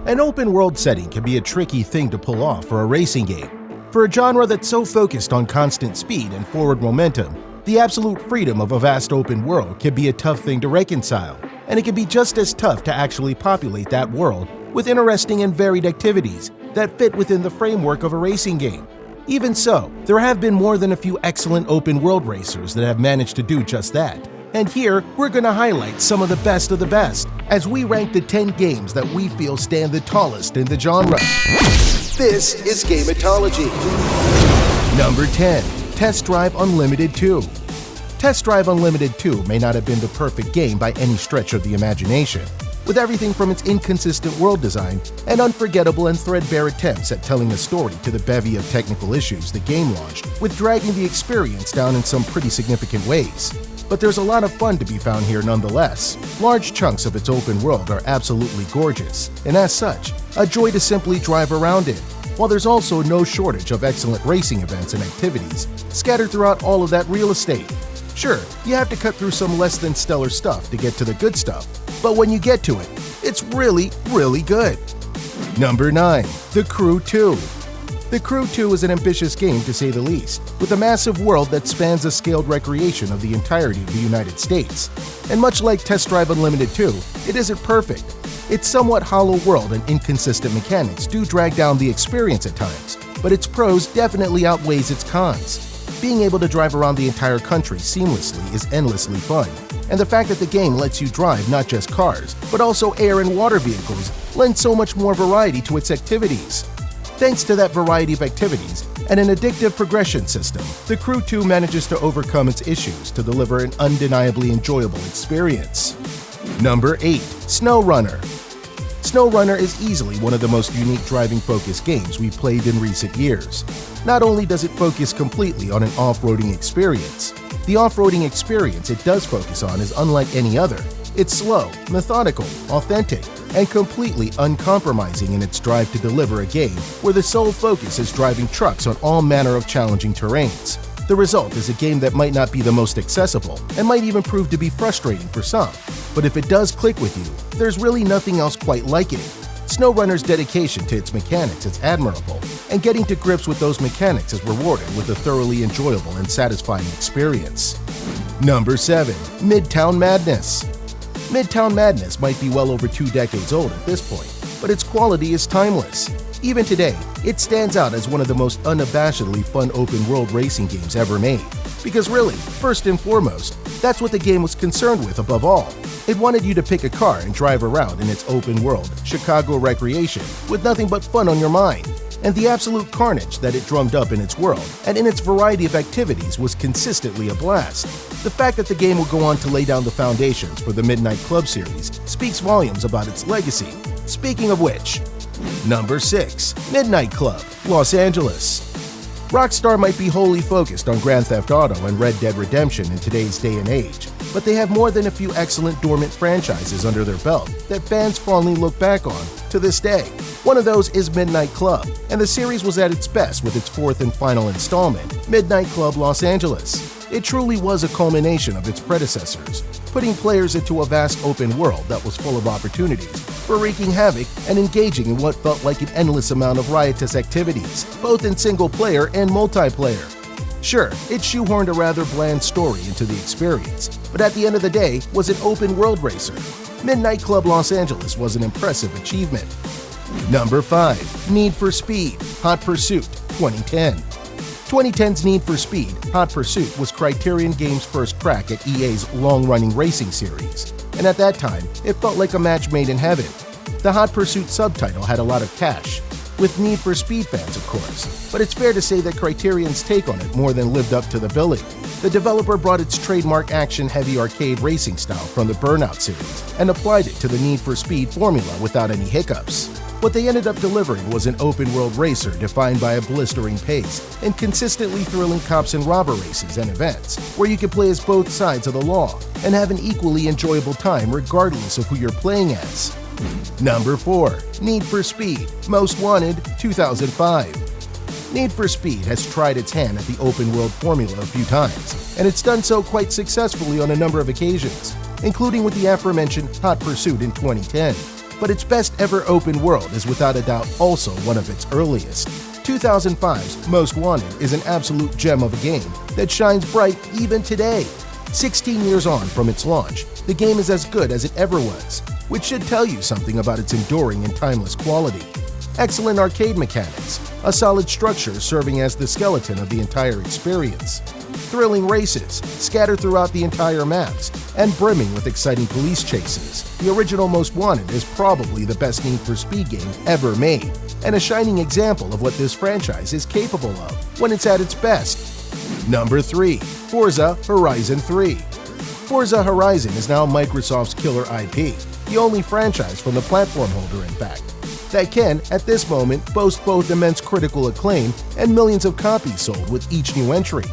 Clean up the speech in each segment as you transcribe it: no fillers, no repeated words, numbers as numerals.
An open-world setting can be a tricky thing to pull off for a racing game. For a genre that's so focused on constant speed and forward momentum, the absolute freedom of a vast open world can be a tough thing to reconcile, and it can be just as tough to actually populate that world with interesting and varied activities that fit within the framework of a racing game. Even so, there have been more than a few excellent open-world racers that have managed to do just that. And here, we're going to highlight some of the best as we rank the 10 games that we feel stand the tallest in the genre. This is Gameatology. Number 10. Test Drive Unlimited 2. Test Drive Unlimited 2 may not have been the perfect game by any stretch of the imagination, with everything from its inconsistent world design and unforgettable and threadbare attempts at telling a story to the bevy of technical issues the game launched, with dragging the experience down in some pretty significant ways. But there's a lot of fun to be found here nonetheless. Large chunks of its open world are absolutely gorgeous, and as such, a joy to simply drive around in, while there's also no shortage of excellent racing events and activities scattered throughout all of that real estate. Sure, you have to cut through some less than stellar stuff to get to the good stuff, but when you get to it, it's really, really good. Number 9. The Crew 2. The Crew 2 is an ambitious game to say the least, with a massive world that spans a scaled recreation of the entirety of the United States. And much like Test Drive Unlimited 2, it isn't perfect. Its somewhat hollow world and inconsistent mechanics do drag down the experience at times, but its pros definitely outweighs its cons. Being able to drive around the entire country seamlessly is endlessly fun, and the fact that the game lets you drive not just cars, but also air and water vehicles lends so much more variety to its activities. Thanks to that variety of activities and an addictive progression system, The Crew 2 manages to overcome its issues to deliver an undeniably enjoyable experience. Number 8. SnowRunner. SnowRunner is easily one of the most unique driving-focused games we've played in recent years. Not only does it focus completely on an off-roading experience, the off-roading experience it does focus on is unlike any other. It's slow, methodical, authentic, and completely uncompromising in its drive to deliver a game where the sole focus is driving trucks on all manner of challenging terrains. The result is a game that might not be the most accessible and might even prove to be frustrating for some, but if it does click with you, there's really nothing else quite like it. SnowRunner's dedication to its mechanics is admirable, and getting to grips with those mechanics is rewarded with a thoroughly enjoyable and satisfying experience. Number 7. Midtown Madness. Midtown Madness might be well over 2 decades old at this point, but its quality is timeless. Even today, it stands out as one of the most unabashedly fun open-world racing games ever made. Because really, first and foremost, that's what the game was concerned with above all. It wanted you to pick a car and drive around in its open-world, Chicago recreation with nothing but fun on your mind. And the absolute carnage that it drummed up in its world and in its variety of activities was consistently a blast. The fact that the game will go on to lay down the foundations for the Midnight Club series speaks volumes about its legacy. Speaking of which, Number 6. Midnight Club, Los Angeles. Rockstar might be wholly focused on Grand Theft Auto and Red Dead Redemption in today's day and age, but they have more than a few excellent dormant franchises under their belt that fans fondly look back on to this day. One of those is Midnight Club, and the series was at its best with its 4th and final installment, Midnight Club Los Angeles. It truly was a culmination of its predecessors, putting players into a vast open world that was full of opportunities for wreaking havoc and engaging in what felt like an endless amount of riotous activities, both in single-player and multiplayer. Sure, it shoehorned a rather bland story into the experience, but at the end of the day was an open-world racer. Midnight Club Los Angeles was an impressive achievement. Number 5. Need for Speed, Hot Pursuit, 2010. 2010's Need for Speed, Hot Pursuit was Criterion Games' first crack at EA's long-running racing series, and at that time, it felt like a match made in heaven. The Hot Pursuit subtitle had a lot of cash, with Need for Speed fans of course, but it's fair to say that Criterion's take on it more than lived up to the billing. The developer brought its trademark action-heavy arcade racing style from the Burnout series and applied it to the Need for Speed formula without any hiccups. What they ended up delivering was an open-world racer defined by a blistering pace and consistently thrilling cops and robber races and events, where you can play as both sides of the law and have an equally enjoyable time regardless of who you're playing as. Number 4. Need for Speed, Most Wanted, 2005. Need for Speed has tried its hand at the open-world formula a few times, and it's done so quite successfully on a number of occasions, including with the aforementioned Hot Pursuit in 2010. but its best ever open world is without a doubt also one of its earliest. 2005's Most Wanted is an absolute gem of a game that shines bright even today. 16 years on from its launch, the game is as good as it ever was, which should tell you something about its enduring and timeless quality. Excellent arcade mechanics, a solid structure serving as the skeleton of the entire experience, thrilling races scattered throughout the entire maps, and brimming with exciting police chases. The original Most Wanted is probably the best Need for Speed game ever made, and a shining example of what this franchise is capable of when it's at its best. Number 3. Forza Horizon 3. Forza Horizon is now Microsoft's killer IP, the only franchise from the platform holder, in fact, that can, at this moment, boast both immense critical acclaim and millions of copies sold with each new entry.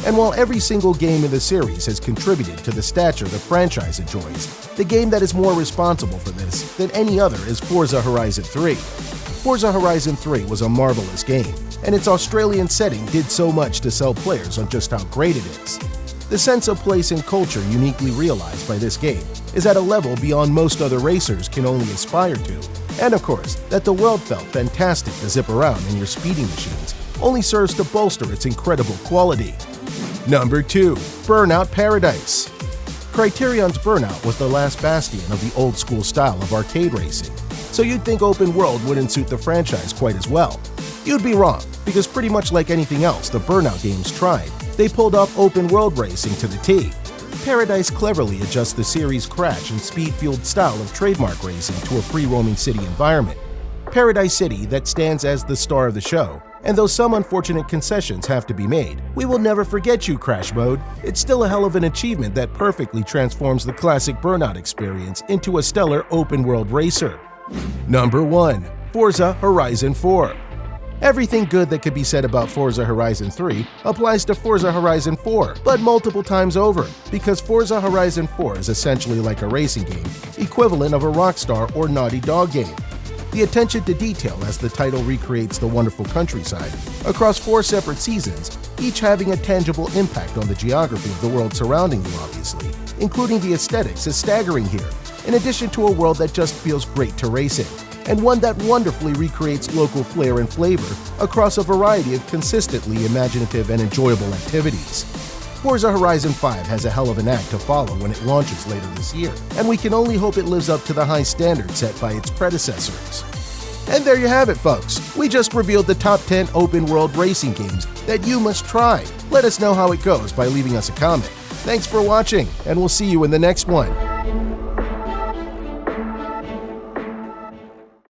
And while every single game in the series has contributed to the stature the franchise enjoys, the game that is more responsible for this than any other is Forza Horizon 3. Forza Horizon 3 was a marvelous game, and its Australian setting did so much to sell players on just how great it is. The sense of place and culture uniquely realized by this game is at a level beyond most other racers can only aspire to. And of course, that the world felt fantastic to zip around in your speeding machines only serves to bolster its incredible quality. Number 2. Burnout Paradise. Criterion's Burnout was the last bastion of the old-school style of arcade racing, so you'd think open world wouldn't suit the franchise quite as well. You'd be wrong, because pretty much like anything else the Burnout games tried, they pulled off open world racing to the T. Paradise cleverly adjusts the series' crash and speed-fueled style of trademark racing to a free-roaming city environment. Paradise City that stands as the star of the show, and though some unfortunate concessions have to be made, we will never forget you, Crash Mode. It's still a hell of an achievement that perfectly transforms the classic Burnout experience into a stellar open-world racer. Number 1. Forza Horizon 4. Everything good that could be said about Forza Horizon 3 applies to Forza Horizon 4, but multiple times over, because Forza Horizon 4 is essentially like a racing game, equivalent of a Rockstar or Naughty Dog game. The attention to detail as the title recreates the wonderful countryside across 4 separate seasons, each having a tangible impact on the geography of the world surrounding you, obviously, including the aesthetics, is staggering here, in addition to a world that just feels great to race in, and one that wonderfully recreates local flair and flavor across a variety of consistently imaginative and enjoyable activities. Forza Horizon 5 has a hell of an act to follow when it launches later this year, and we can only hope it lives up to the high standards set by its predecessors. And there you have it, folks. We just revealed the top 10 open-world racing games that you must try. Let us know how it goes by leaving us a comment. Thanks for watching, and we'll see you in the next one.